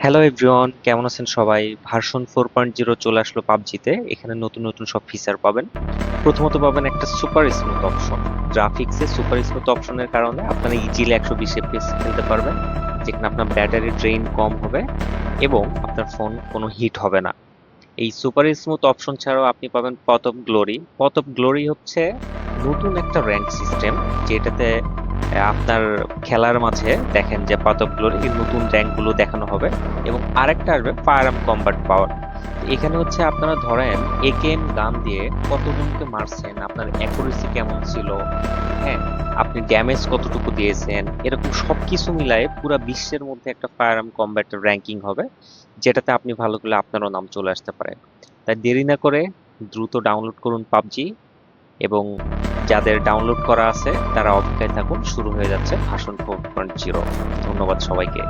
Hello everyone, কেমন আছেন সবাই? ভার্সন 4.0 চলে আসলো পাবজিতে। এখানে নতুন নতুন সব ফিচার পাবেন। প্রথমত পাবেন একটা সুপার স্মুথ অপশন। গ্রাফিক্সে সুপার স্মুথ অপশনের কারণে আপনারা ইজিলি 120 এফপিএস খেলতে পারবেন, যেখানে আপনার ব্যাটারি ড্রেইন কম হবে এবং আপনার ফোন কোনো হিট হবে না। এই সুপার স্মুথ অপশন ছাড়াও আপনি পাবেন পথ অফ গ্লোরি। পথ অফ গ্লোরি হচ্ছে নতুন একটা র্যাঙ্ক সিস্টেম, যেটাতে আপনার খেলার মাঝে দেখেন যে পাথ অফ গ্লোরি এই নতুন র্যাঙ্কগুলো দেখানো হবে। এবং আরেকটা আসবে ফায়ার আর্ম কম্বাট পাওয়ার। এখানে হচ্ছে আপনারা ধরেন একেএম গান দিয়ে কতজনকে মারছেন, আপনার অ্যাকুরেসি কেমন ছিল, হ্যাঁ, আপনি ড্যামেজ কতটুকু দিয়েছেন, এরকম সবকিছু মিলায়ে পুরো বিশ্বের মধ্যে একটা ফায়ার আর্ম কম্ব্যাটের র্যাঙ্কিং হবে, যেটাতে আপনি ভালো করলে আপনারও নাম চলে আসতে পারে। তাই দেরি না করে দ্রুত ডাউনলোড করুন পাবজি, এবং যাদের ডাউনলোড করা আছে তারা অপেক্ষায় থাকুন, শুরু হয়ে যাচ্ছে ভার্সন 4.0। ধন্যবাদ সবাইকে।